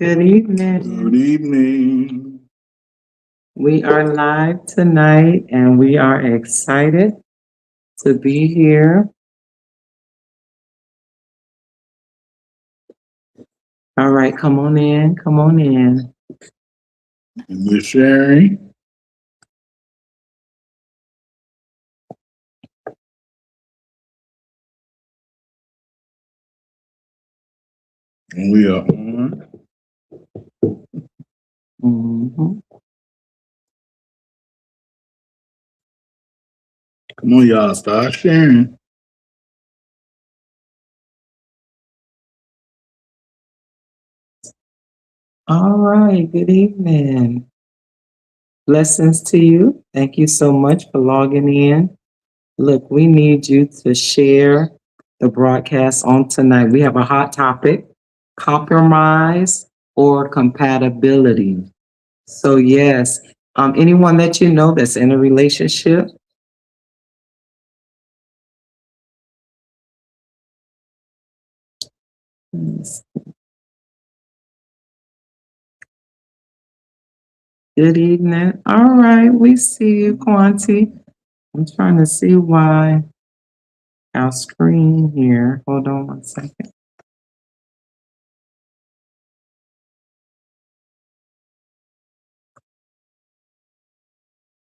Good Good evening. evening. We are live tonight and we are excited to be here. All right, come on in, come on in. And we're sharing. And we are on. hmm Come on, y'all. Start sharing. All right, good evening. Blessings to you. Thank you so much for logging in. Look, we need you to share the broadcast on tonight. We have a hot topic, compromise or compatibility. So yes, anyone that you know that's in a relationship, good evening. All right, we see you, Quanti. I'm trying to see why our screen here. Hold on one second.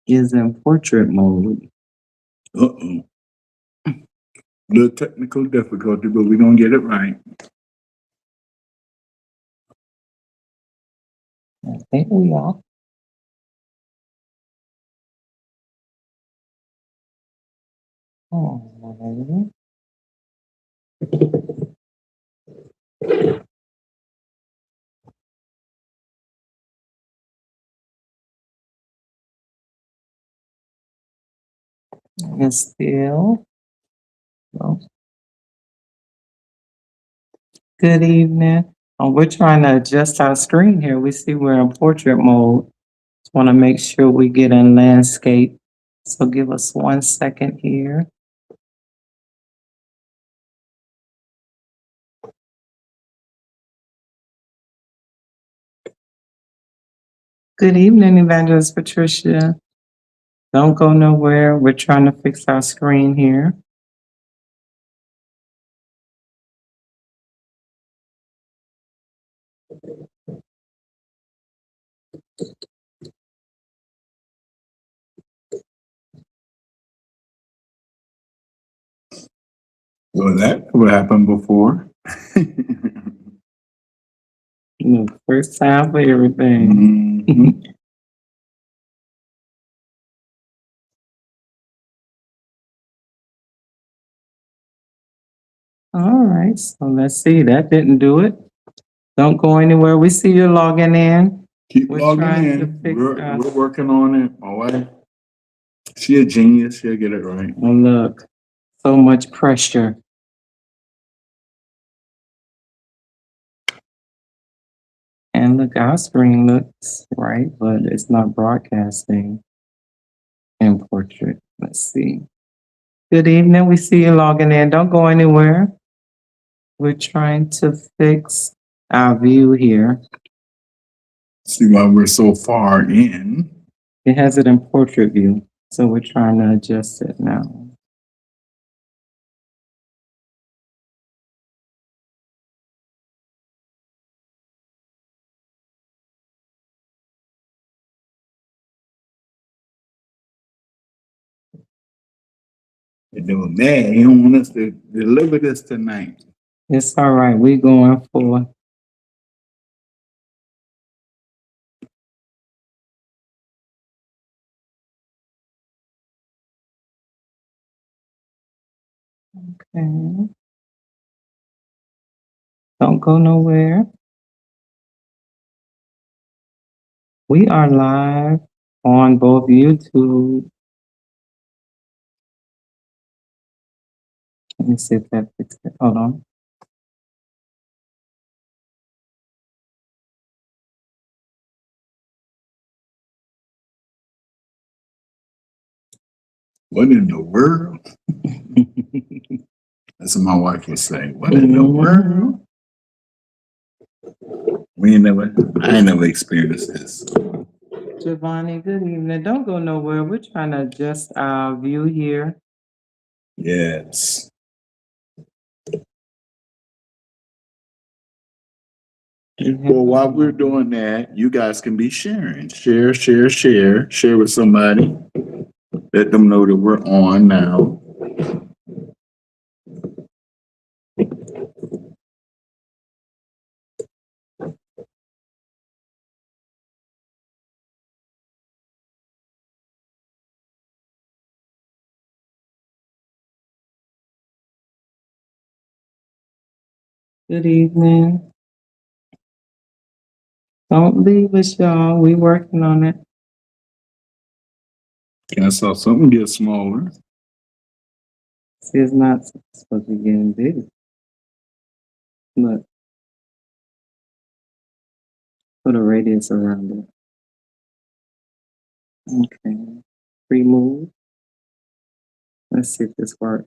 Is in portrait mode. Uh-oh. Little technical difficulty, but we're going to get it right. I think we are. Oh, and still. Well, good evening. We're trying to adjust our screen here. We see we're in portrait mode. Just want to make sure we get in landscape. So give us 1 second here. Good evening, Evangelist Patricia. Don't go nowhere. We're trying to fix our screen here. Well, that would happen before. First time for everything. Mhm. All right, so let's see. That didn't do it. Don't go anywhere. We see you logging in. Keep We're logging trying to in. fix We're working on it. My wife, she a genius. She'll get it right. Oh, look, so much pressure. And look, our screen looks right, but it's not broadcasting in portrait. Let's see. Good evening. We see you logging in. Don't go anywhere. We're trying to fix our view here. See why we're so far in. It has it in portrait view, so we're trying to adjust it now. They're doing that. He don't want us to deliver this tonight. It's all right. We're going for. Okay. Don't go nowhere. We are live on both YouTube. Let me see if that fixed it. Hold on. What in the world? That's what my wife would say. What in the world? I ain't never experienced this. Giovanni, good evening. Don't go nowhere. We're trying to adjust our view here. Yes. Well, while we're doing that, you guys can be sharing. Share with somebody. Let them know that we're on now. Good evening. Don't leave us, y'all. We working on it. I saw something get smaller. See, it's not supposed to be getting big. Look, put a radius around it. Okay. Remove. Let's see if this works.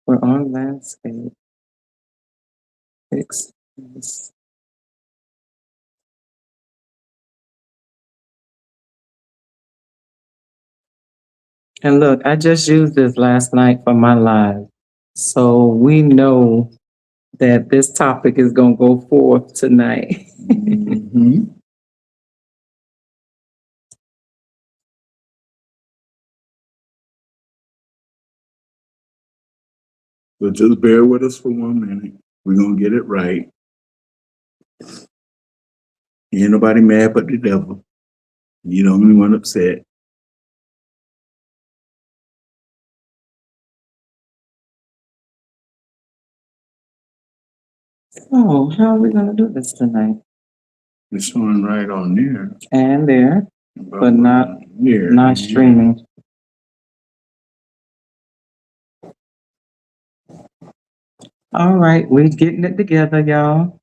We're on landscape. Fix this. And look, I just used this last night for my live. So we know that this topic is going to go forth tonight. Mm-hmm. So just bear with us for 1 minute. We're gonna get it right. Ain't nobody mad but the devil. You the only one upset. Oh, how are we going to do this tonight? It's showing right on there. And there, but not here. not streaming. All right, we're getting it together, y'all.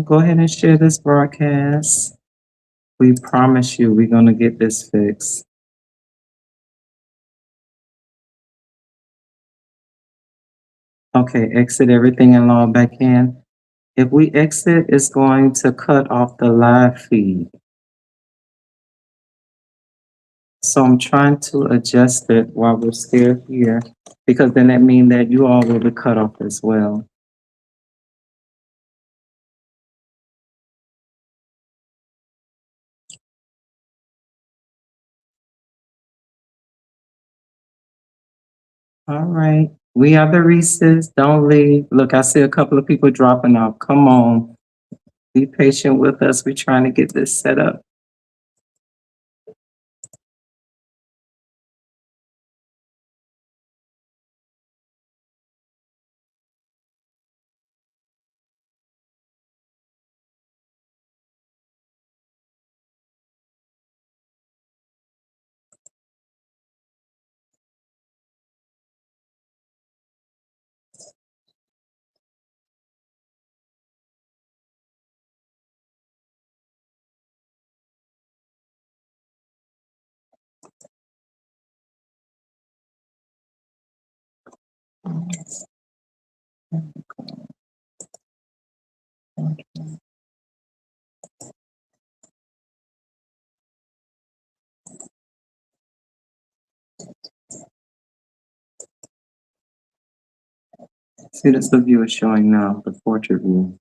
Go ahead and share this broadcast. We promise you we're gonna get this fixed. Okay, exit everything and log back in. If we exit, it's going to cut off the live feed. So I'm trying to adjust it while we're still here, because then that means that you all will be cut off as well. All right. We are the Reese's. Don't leave. Look, I see a couple of people dropping off. Come on. Be patient with us. We're trying to get this set up. See, that's the view is showing now, the portrait view.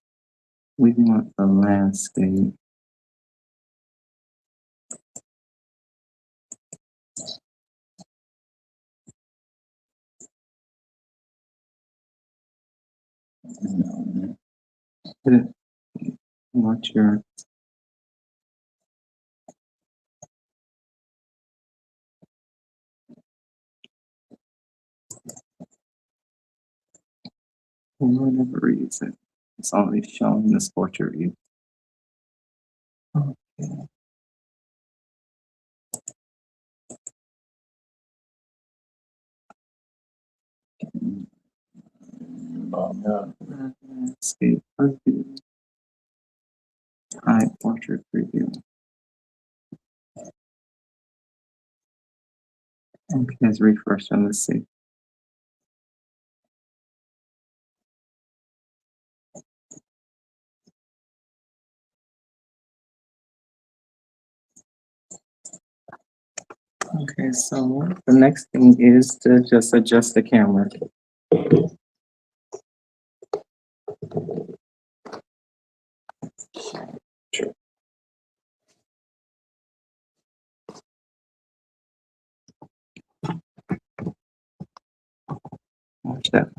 We want the landscape. Put it, watch your, for whatever reason, it's only showing this portrait view. Okay. Escape preview. Hide portrait preview. Okay, let's refresh and let's see. Okay, so the next thing is to just adjust the camera. Watch that.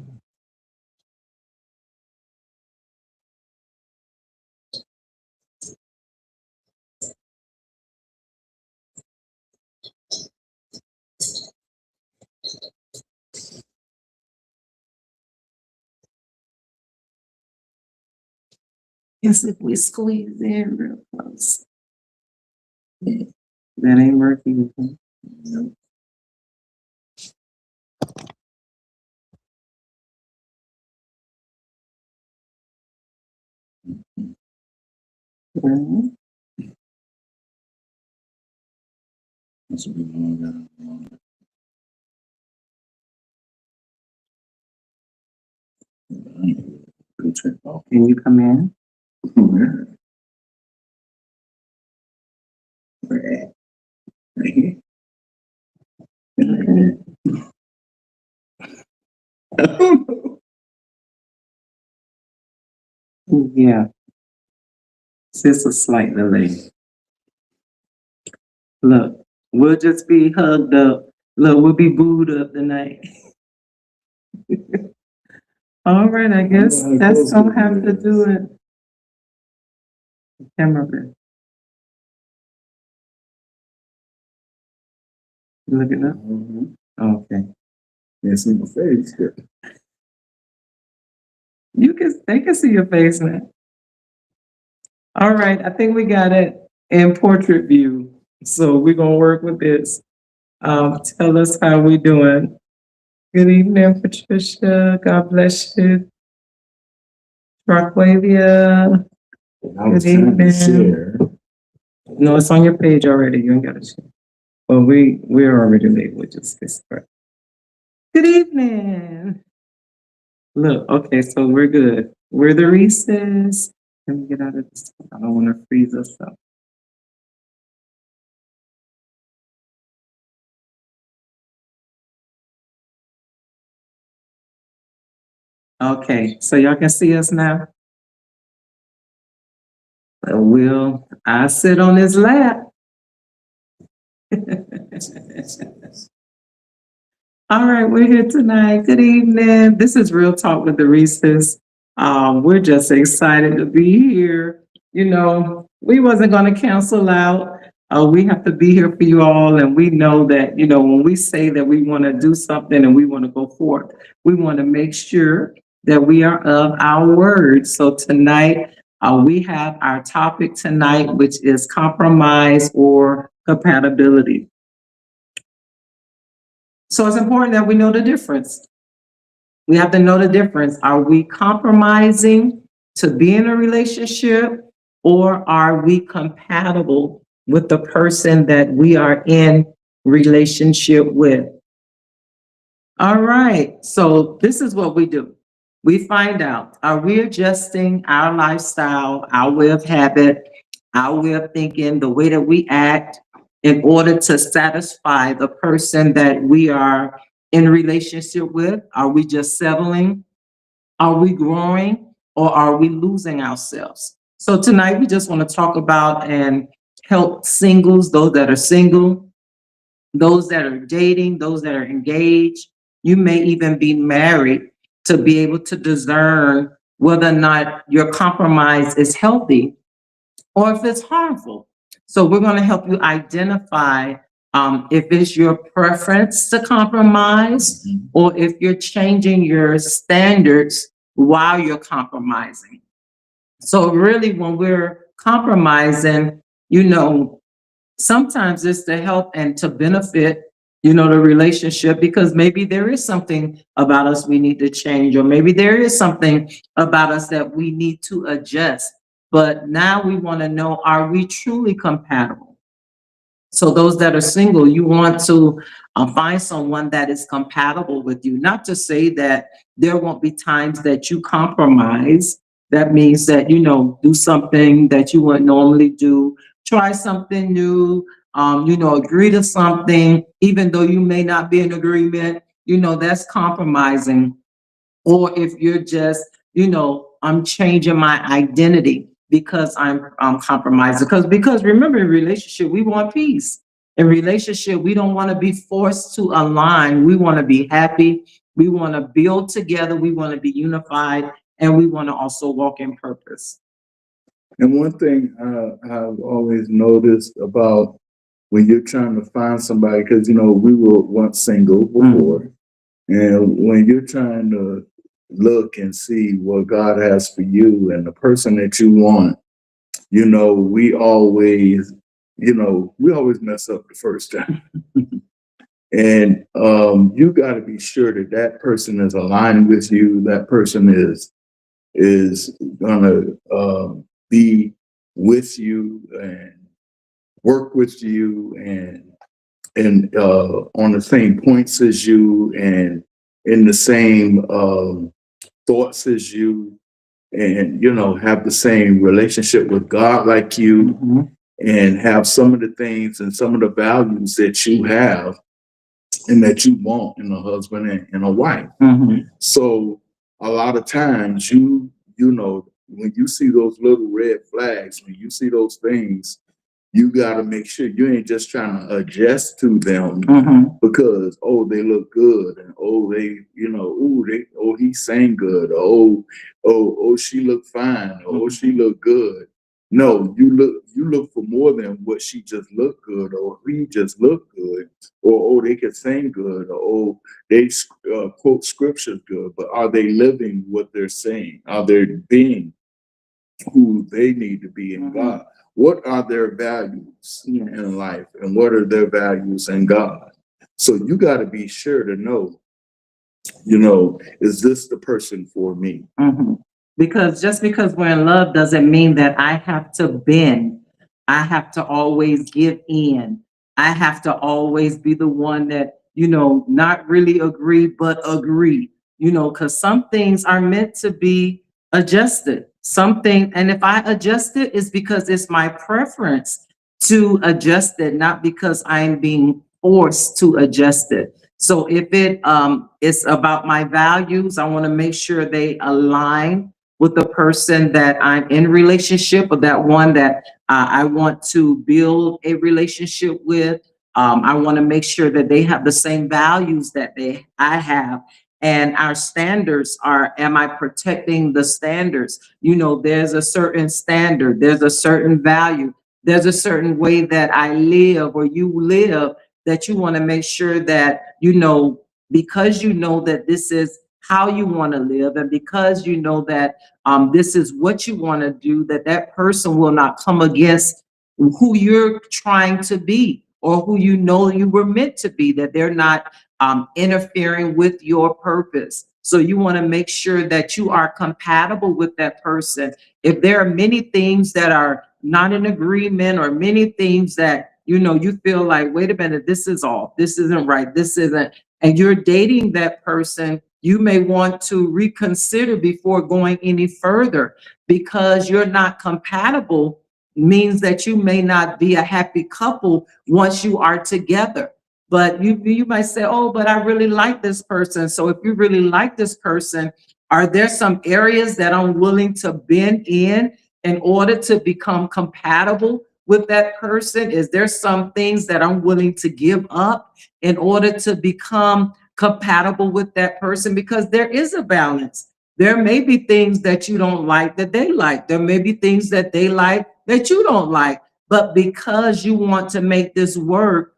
Yes, if we squeeze in real close. That ain't working. Nope. Mhm. Can you come in? Right here. Yeah, it's just a slight delay. Look, we'll just be hugged up. Look, we'll be booed up tonight. All right, I guess that's gonna have to do it. Camera. Look it up. Okay. Yes, in the face. They can see your face now. All right, I think we got it in portrait view. So we're gonna work with this. Tell us how we doing. Good evening, Patricia. God bless you. Rockwavia. Good evening. No, it's on your page already. You ain't got to share. Well, we're already late. We'll just get started. Good evening. Look, okay, so we're good. We're the Reese's. Let me get out of this. I don't want to freeze us up. Okay, so y'all can see us now. I sit on his lap. All right, we're here tonight. Good evening. This is Real Talk with the Reese's. We're just excited to be here. You know, we wasn't going to cancel out. We have to be here for you all, and we know that, you know, when we say that we want to do something and we want to go forth, we want to make sure that we are of our words. So tonight, we have our topic tonight, which is compromise or compatibility. So it's important that we know the difference. We have to know the difference. Are we compromising to be in a relationship, or are we compatible with the person that we are in relationship with? All right. So this is what we do. We find out, are we adjusting our lifestyle, our way of habit, our way of thinking, the way that we act in order to satisfy the person that we are in relationship with? Are we just settling? Are we growing, or are we losing ourselves? So tonight we just want to talk about and help singles, those that are single, those that are dating, those that are engaged. You may even be married, to be able to discern whether or not your compromise is healthy or if it's harmful. So we're going to help you identify if it's your preference to compromise, or if you're changing your standards while you're compromising. So really, when we're compromising, you know, sometimes it's to help and to benefit the relationship, because maybe there is something about us we need to change, or maybe there is something about us that we need to adjust. But now we want to know, are we truly compatible? So those that are single, you want to find someone that is compatible with you. Not to say that there won't be times that you compromise. That means that, do something that you wouldn't normally do, try something new, agree to something, even though you may not be in agreement, that's compromising. Or if you're just, I'm changing my identity because I'm compromising. Because remember, in relationship, we want peace. In relationship, we don't want to be forced to align. We want to be happy. We want to build together. We want to be unified, and we want to also walk in purpose. And one thing I've always noticed about when you're trying to find somebody, because we were once single before, and when you're trying to look and see what God has for you and the person that you want, we always, we always mess up the first time. And you got to be sure that that person is aligned with you. That person is gonna be with you and work with you and on the same points as you and in the same thoughts as you, and have the same relationship with God like you, and have some of the things and some of the values that you have and that you want in a husband and a wife. So a lot of times when you see those little red flags, when you see those things, you got to make sure you ain't just trying to adjust to them because they look good, and they he sang good, or she look fine, or she look good. No, you look for more than what she just looked good, or he just looked good, or they can sing good, or they quote scriptures good, but are they living what they're saying? Are they being who they need to be in God? What are their values in life, and what are their values in God? So you got to be sure to know, is this the person for me? Because just because we're in love doesn't mean that I have to bend. I have to always give in. I have to always be the one that, not really agree, but agree, because some things are meant to be adjusted. Something, and if I adjust it, it's because it's my preference to adjust it, not because I'm being forced to adjust it. So if it's about my values, I want to make sure they align with the person that I'm in relationship, or that one that I want to build a relationship with. I want to make sure that they have the same values that I have. And our standards are, am I protecting the standards? There's a certain standard, there's a certain value, there's a certain way that I live or you live, that you want to make sure that, because that this is how you want to live, and because that this is what you want to do, that person will not come against who you're trying to be, or who you were meant to be, that they're not interfering with your purpose. So you want to make sure that you are compatible with that person. If there are many things that are not in agreement, or many things that you feel like, wait a minute, this isn't right, this isn't, and you're dating that person, you may want to reconsider before going any further, because you're not compatible means that you may not be a happy couple once you are together. But you might say, oh, but I really like this person. So if you really like this person, are there some areas that I'm willing to bend in order to become compatible with that person? Is there some things that I'm willing to give up in order to become compatible with that person? Because there is a balance. There may be things that you don't like that they like. There may be things that they like that you don't like. But because you want to make this work,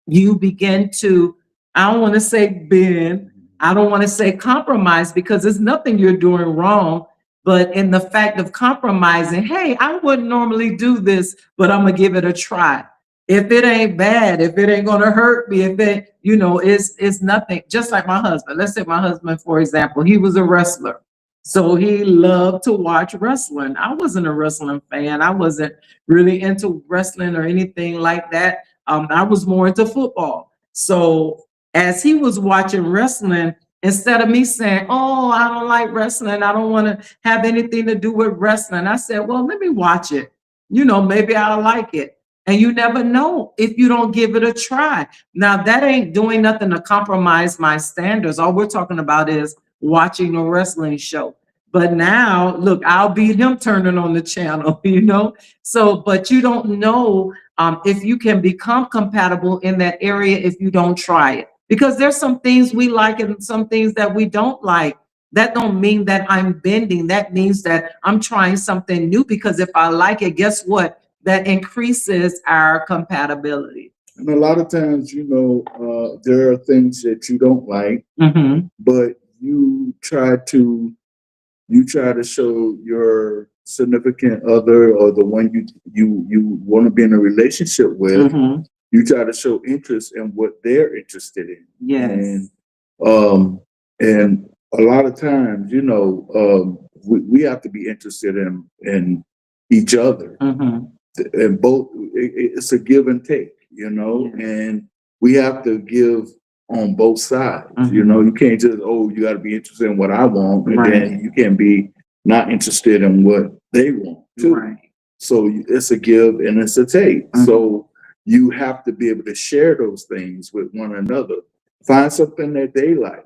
you begin to, I don't want to say bend, I don't want to say compromise, because there's nothing you're doing wrong. But in the fact of compromising, hey, I wouldn't normally do this, but I'm going to give it a try. If it ain't bad, if it ain't gonna hurt me, if it, it's nothing. Just like my husband. Let's say my husband, for example, he was a wrestler. So he loved to watch wrestling. I wasn't a wrestling fan. I wasn't really into wrestling or anything like that. I was more into football. So as he was watching wrestling, instead of me saying, "Oh, I don't like wrestling. I don't want to have anything to do with wrestling," I said, "Well, let me watch it. Maybe I'll like it." And you never know if you don't give it a try. Now, that ain't doing nothing to compromise my standards. All we're talking about is watching a wrestling show. But now, look, I'll beat him turning on the channel, So, but you don't know if you can become compatible in that area if you don't try it. Because there's some things we like and some things that we don't like. That don't mean that I'm bending. That means that I'm trying something new, because if I like it, guess what? That increases our compatibility. And a lot of times, there are things that you don't like, but you try to show your significant other or the one you want to be in a relationship with. You try to show interest in what they're interested in. Yes. And a lot of times, we have to be interested in each other. And both, it's a give and take, and we have to give on both sides. You can't just, you got to be interested in what I want, and then you can't be not interested in what they want too. So it's a give and it's a take. So you have to be able to share those things with one another. Find something that they like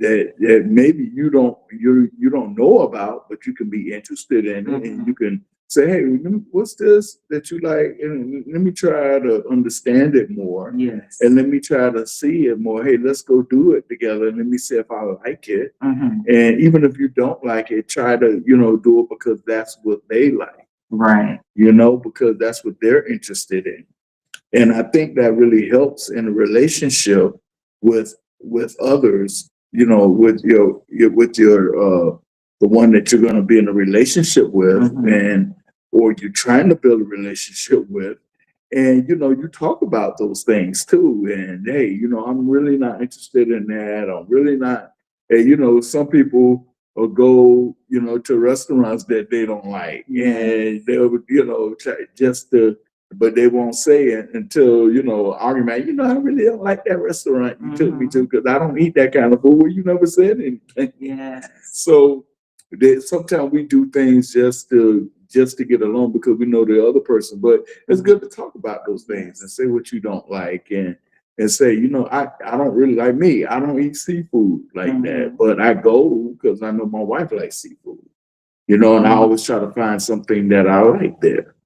that maybe you don't know about, but you can be interested in it, and you can say, "Hey, what's this that you like? And let me try to understand it more. Yes. And let me try to see it more. Hey, let's go do it together. And let me see if I like it. And even if you don't like it, try to, do it because that's what they like. Right. Because that's what they're interested in. And I think that really helps in a relationship with others, with your the one that you're going to be in a relationship with, or you're trying to build a relationship with. And, you talk about those things too. And, hey, I'm really not interested in that. I'm really not. And, some people will go, to restaurants that they don't like. And they'll, try just to, but they won't say it until, argument, I really don't like that restaurant you took me to, because I don't eat that kind of food. Well, you never said anything. Yeah. So sometimes we do things just to get along because we know the other person. But it's good to talk about those things and say what you don't like, and say, I don't really like me. I don't eat seafood like that, but I go because I know my wife likes seafood, and I always try to find something that I like there.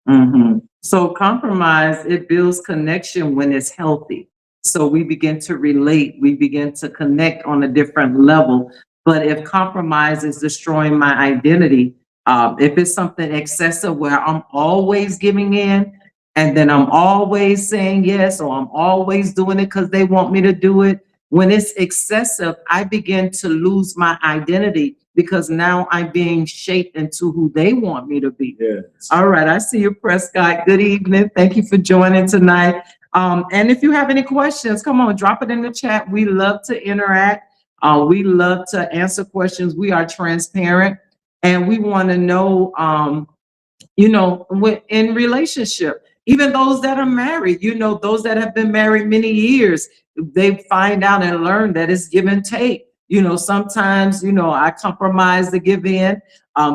So compromise, it builds connection when it's healthy. So we begin to relate, we begin to connect on a different level. But if compromise is destroying my identity, if it's something excessive where I'm always giving in, and then I'm always saying yes, or I'm always doing it because they want me to do it, when it's excessive, I begin to lose my identity, because now I'm being shaped into who they want me to be. Yes. All right, I see you, Prescott. Good evening. Thank you for joining tonight. And if you have any questions, come on, drop it in the chat. We love to interact. We love to answer questions. We are transparent, and we want to know, in relationship, even those that are married, those that have been married many years, they find out and learn that it's give and take. Sometimes, I compromise to give in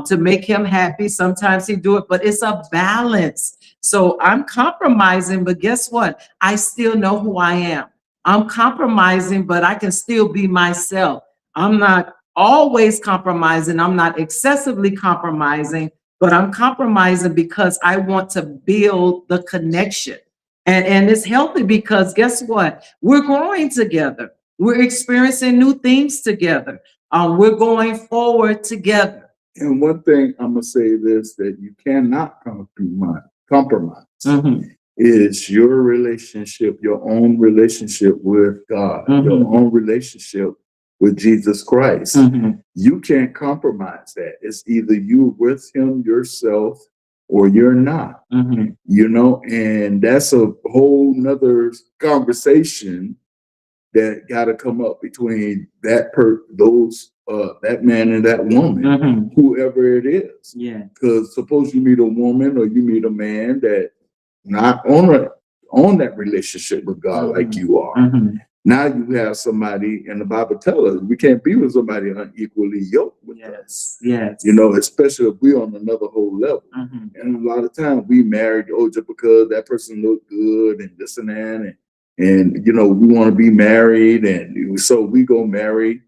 to make him happy. Sometimes he do it, but it's a balance. So I'm compromising, but guess what? I still know who I am. I'm compromising, but I can still be myself. I'm not always compromising. I'm not excessively compromising, but I'm compromising because I want to build the connection. And it's healthy because guess what? We're growing together. We're experiencing new things together. We're going forward together. And one thing I'm going to say this, that you cannot compromise is your relationship, your own relationship with God, your own relationship with Jesus Christ. You can't compromise that. It's either you with him yourself, or you're not, and that's a whole nother conversation that got to come up between that man and that woman, whoever it is. Yeah. Because suppose you meet a woman or you meet a man that not on that relationship with God like you are. Now you have somebody, and the Bible tells us we can't be with somebody unequally yoked with us. Yes. Especially if we're on another whole level. And a lot of times we married just because that person looked good and this and that, and we want to be married, and so we go marry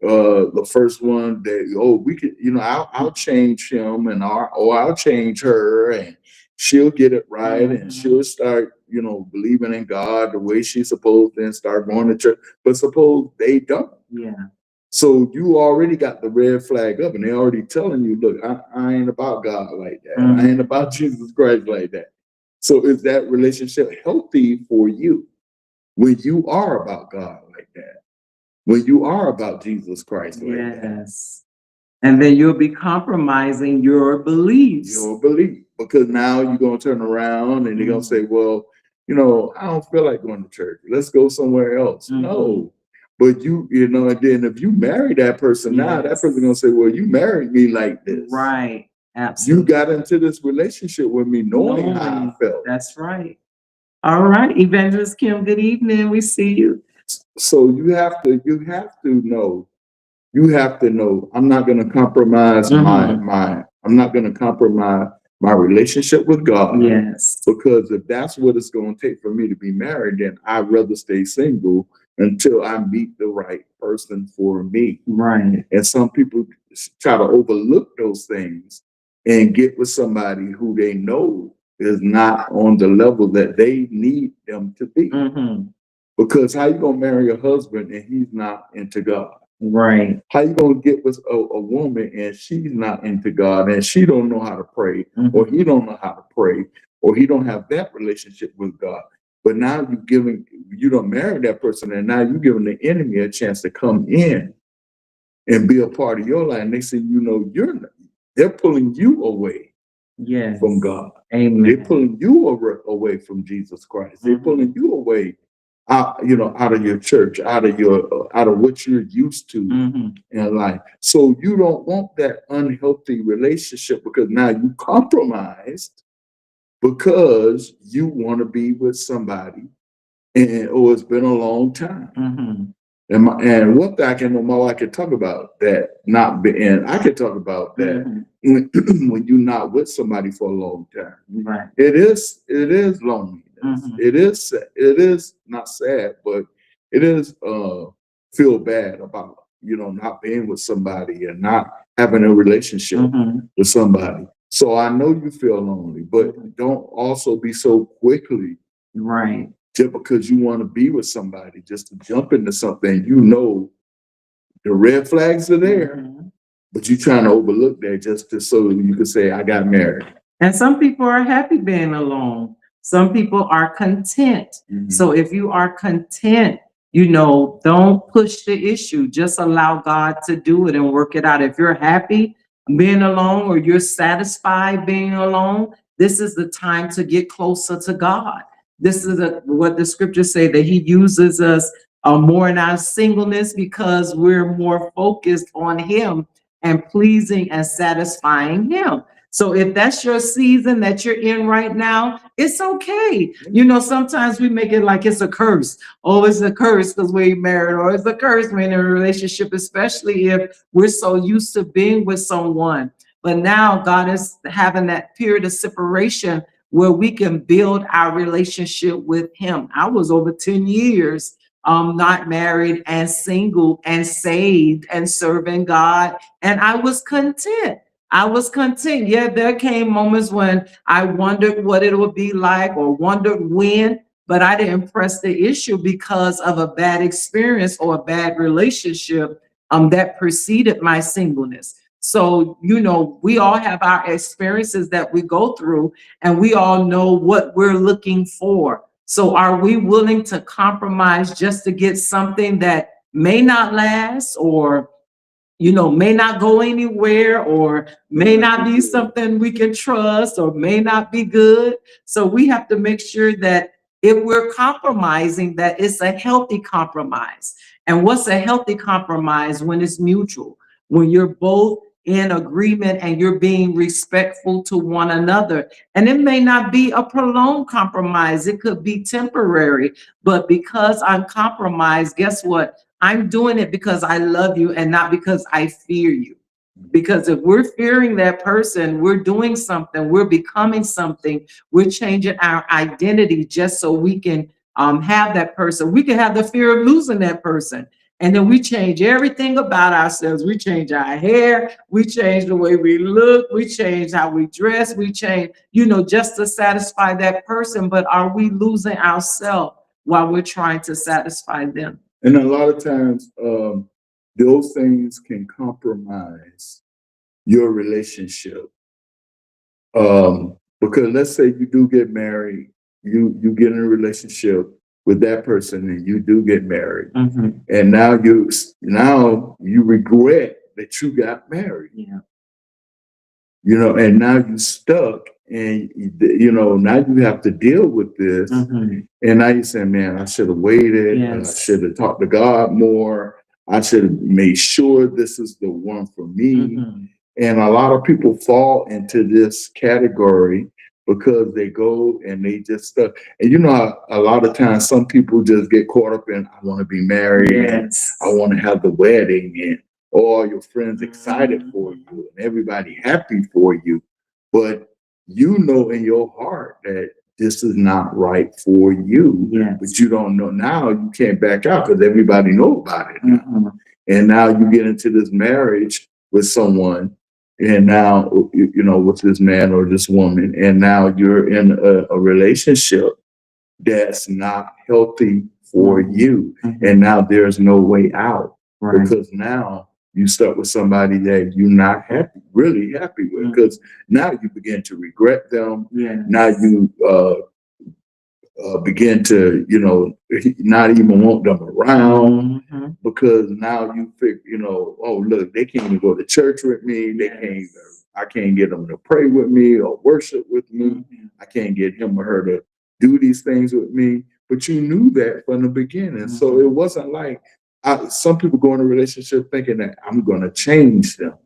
the first one that we could, I'll change him or I'll change her, and she'll get it right, and she'll start believing in God the way she's supposed to and start going to church. But suppose they don't. Yeah. So you already got the red flag up, and they're already telling you, look, I ain't about God like that. I ain't about Jesus Christ like that. So is that relationship healthy for you when you are about God like that? When you are about Jesus Christ like that? Yes. And then you'll be compromising your beliefs. Your belief. Because now you're going to turn around and you're going to say, well, I don't feel like going to church. Let's go somewhere else. No. But and then if you marry that person, now that person's going to say, well, you married me like this. Right. Absolutely. You got into this relationship with me knowing how I felt. That's right. All right. Evangelist Kim, good evening. We see you. So you have to know. You have to know, I'm not going to compromise I'm not going to compromise my relationship with God. Yes. Because if that's what it's going to take for me to be married, then I'd rather stay single until I meet the right person for me. Right. And some people try to overlook those things and get with somebody who they know is not on the level that they need them to be. Because how you going to marry a husband and he's not into God? Right. How you gonna get with a woman and she's not into God and she don't know how to pray, or he don't know how to pray, or he don't have that relationship with God? But now you don't marry that person, and now you're giving the enemy a chance to come in and be a part of your life. And they say, they're pulling you away from God. Amen. They're pulling you away from Jesus Christ. They're pulling you away out of your church, out of what you're used to in life. So you don't want that unhealthy relationship, because now you compromised because you want to be with somebody, or it's been a long time. And one thing I can know, my wife can talk about that I can talk about that when you're not with somebody for a long time. Right. It is loneliness. It is not sad, but it is feel bad about not being with somebody and not having a relationship with somebody. So I know you feel lonely, but don't also be so quickly just because you want to be with somebody, just to jump into something. The red flags are there, but you're trying to overlook that just so you can say, I got married. And some people are happy being alone. Some people are content. So if you are content, don't push the issue. Just allow God to do it and work it out. If you're happy being alone, or you're satisfied being alone, this is the time to get closer to God. This is what the scriptures say, that he uses us more in our singleness because we're more focused on him and pleasing and satisfying him. So if that's your season that you're in right now, it's okay. Sometimes we make it like it's a curse. Oh, it's a curse because we're married, or it's a curse when in a relationship, especially if we're so used to being with someone. But now God is having that period of separation where we can build our relationship with him. I was over 10 years not married and single and saved and serving God, and I was content. Yeah, there came moments when I wondered what it would be like, or wondered when, but I didn't press the issue because of a bad experience or a bad relationship that preceded my singleness. So, we all have our experiences that we go through, and we all know what we're looking for. So are we willing to compromise just to get something that may not last, or may not go anywhere, or may not be something we can trust, or may not be good. So we have to make sure that if we're compromising, that it's a healthy compromise. And what's a healthy compromise? When it's mutual, when you're both in agreement and you're being respectful to one another. And it may not be a prolonged compromise, it could be temporary. But because I'm compromised, guess what? I'm doing it because I love you and not because I fear you. Because if we're fearing that person, we're doing something, we're becoming something, we're changing our identity just so we can have that person. We can have the fear of losing that person. And then we change everything about ourselves. We change our hair, we change the way we look, we change how we dress, we change, just to satisfy that person. But are we losing ourselves while we're trying to satisfy them? And a lot of times, those things can compromise your relationship. Because let's say you do get married, you get in a relationship with that person, and you do get married, and now you regret that you got married. Yeah. And now you stuck, and now you have to deal with this. And now you're saying, man, I should have waited. Yes. I should have talked to God more. I should have made sure this is the one for me. And a lot of people fall into this category because they go and they just stuck. And a lot of times some people just get caught up in, I want to be married, and I want to have the wedding, and all your friends excited for you and everybody happy for you. But in your heart that this is not right for you. Yes. But you don't know now. You can't back out because everybody knows about it now. And now you get into this marriage with someone, and now, with this man or this woman, and now you're in a relationship that's not healthy for you. And now there's no way out. Right. Because now you start with somebody that you're not really happy with, because now you begin to regret them. Yes. Now you begin to, not even want them around, because now you figure, oh, look, they can't even go to church with me. I can't get them to pray with me or worship with me. I can't get him or her to do these things with me. But you knew that from the beginning. So it wasn't like some people go in a relationship thinking that I'm going to change them.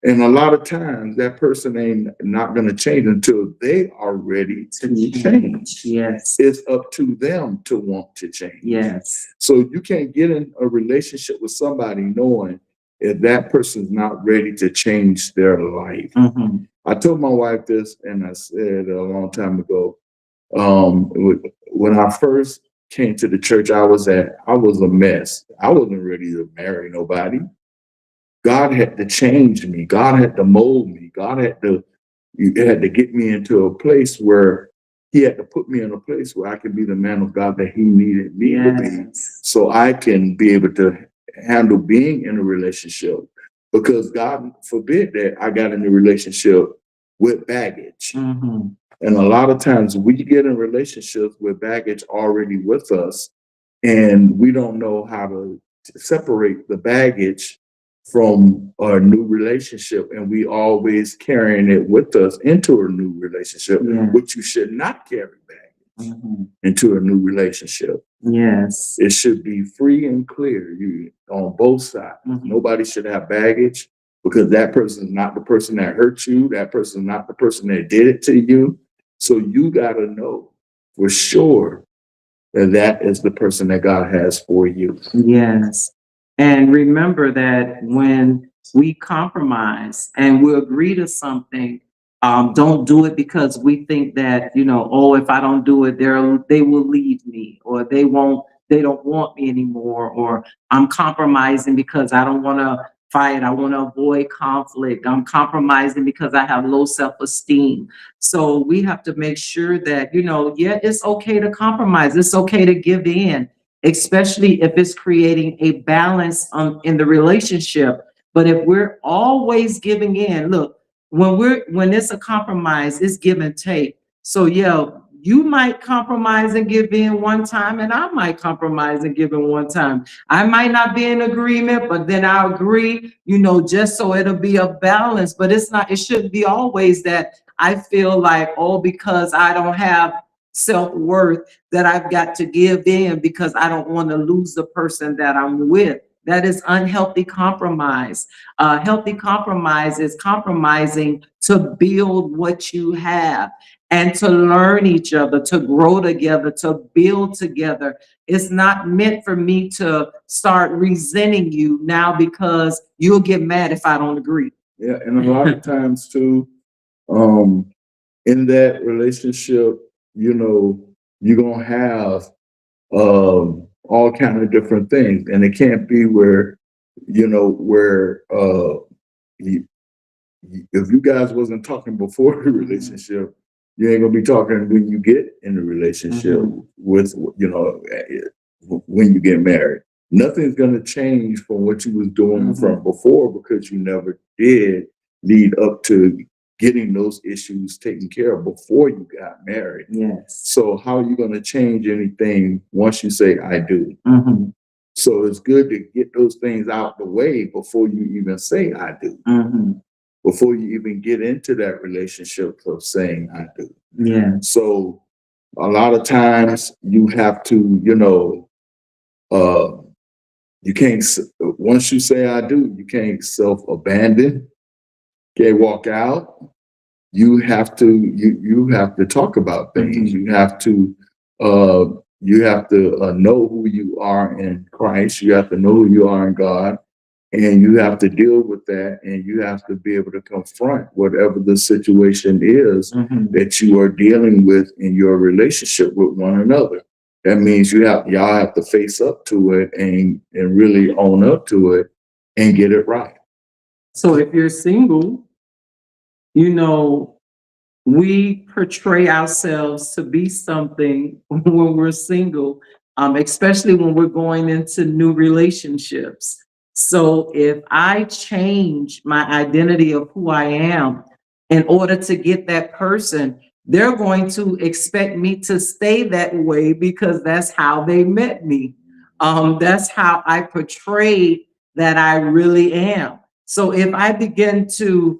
And a lot of times that person ain't not going to change until they are ready to change. Yes. It's up to them to want to change. Yes. So you can't get in a relationship with somebody knowing if that person's not ready to change their life. I told my wife this, and I said a long time ago, when I first came to the church I was a mess. I wasn't ready to marry nobody. God had to change me. God had to mold me. God had to get me into a place where he had to put me in a place where I could be the man of God that he needed me to be, so I can be able to handle being in a relationship. Because God forbid that I got in a relationship with baggage. And a lot of times we get in relationships with baggage already with us, and we don't know how to separate the baggage from a new relationship, and we always carrying it with us into a new relationship, which you should not carry baggage into a new relationship. Yes. It should be free and clear on both sides. Nobody should have baggage, because that person is not the person that hurt you. That person is not the person that did it to you. So you got to know for sure that is the person that God has for you. Yes. And remember that when we compromise and we agree to something, don't do it because we think that, if I don't do it, they will leave me, or they don't want me anymore, or I'm compromising because I don't want to fight. I want to avoid conflict. I'm compromising because I have low self-esteem. So we have to make sure that, it's okay to compromise. It's okay to give in, especially if it's creating a balance in the relationship. But if we're always giving in, look, when it's a compromise, it's give and take. So you might compromise and give in one time, and I might compromise and give in one time. I might not be in agreement, but then I'll agree, just so it'll be a balance. But it shouldn't be always that I feel like, oh, because I don't have self-worth, that I've got to give in because I don't want to lose the person that I'm with. That is unhealthy compromise. Healthy compromise is compromising to build what you have and to learn each other, to grow together, to build together. It's not meant for me to start resenting you now because you'll get mad if I don't agree. Yeah, and a lot of times too, in that relationship, you're gonna have all kind of different things, and it can't be where you, if you guys wasn't talking before the relationship, you ain't gonna be talking when you get in the relationship with when you get married. Nothing's gonna change from what you was doing from before because you never did lead up to getting those issues taken care of before you got married. Yes. So how are you gonna change anything once you say I do? So it's good to get those things out the way before you even say I do. Before you even get into that relationship of saying I do. Yeah. So a lot of times you have to, you can't, once you say I do, you can't self-abandon, can't walk out. You have to, you have to talk about things. You have to know who you are in Christ. You have to know who you are in God. And you have to deal with that, and you have to be able to confront whatever the situation is that you are dealing with in your relationship with one another. That means y'all have to face up to it and really own up to it and get it right. So if you're single, we portray ourselves to be something when we're single, especially when we're going into new relationships. So if I change my identity of who I am in order to get that person, they're going to expect me to stay that way because that's how they met me. That's how I portrayed that I really am. So if I begin to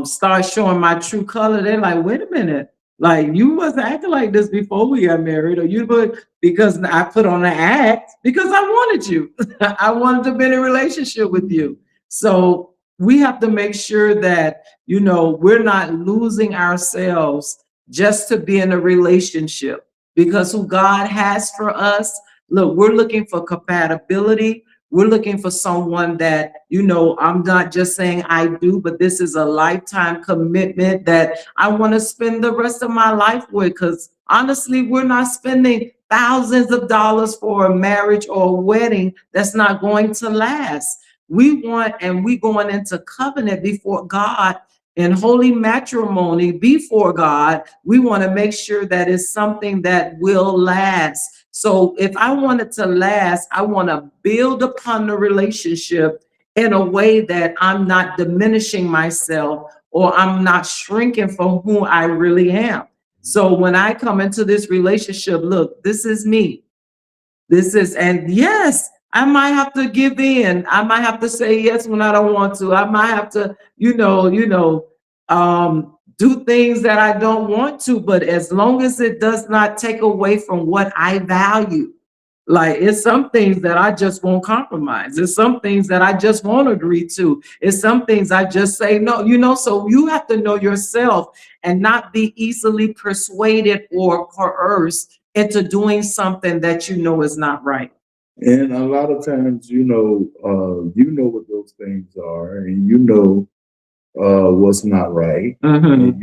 start showing my true color, they're like, wait a minute, like you wasn't acting like this before we got married, or you would, because I put on an act because I wanted you. I wanted to be in a relationship with you. So we have to make sure that, we're not losing ourselves just to be in a relationship, because who God has for us, look, we're looking for compatibility. We're looking for someone that, I'm not just saying I do, but this is a lifetime commitment that I want to spend the rest of my life with. Because honestly, we're not spending thousands of dollars for a marriage or a wedding that's not going to last. We going into covenant before God in holy matrimony before God. We want to make sure that it's something that will last. So if I want it to last, I want to build upon the relationship in a way that I'm not diminishing myself or I'm not shrinking from who I really am. So when I come into this relationship, look, this is me. And yes, I might have to give in. I might have to say yes when I don't want to. I might have to, do things that I don't want to, but as long as it does not take away from what I value. Like, it's some things that I just won't compromise. It's some things that I just won't agree to. It's some things I just say no, so you have to know yourself and not be easily persuaded or coerced into doing something that is not right. And a lot of times, what those things are, and what's not right, and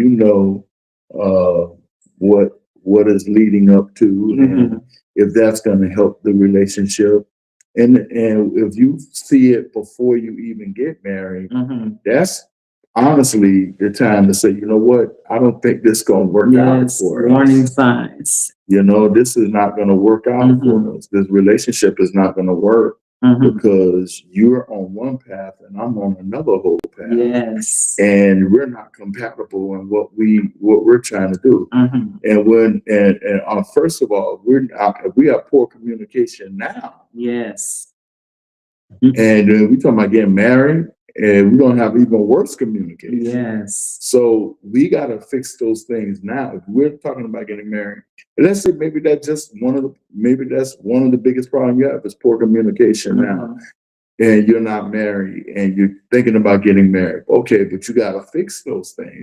what is leading up to, and if that's going to help the relationship, and if you see it before you even get married, that's honestly the time to say, you know what, I don't think this is going to work out for us. Warning signs. This is not going to work out for us. This relationship is not going to work because you're on one path and I'm on another whole path. Yes. And we're not compatible in what we're trying to do. And first of all, we have poor communication now. Yes. And we talking about getting married, and we're gonna have even worse communication. Yes. So we gotta fix those things now. If we're talking about getting married, and let's say maybe that's one of the biggest problems you have is poor communication now. And you're not married and you're thinking about getting married. Okay, but you gotta fix those things.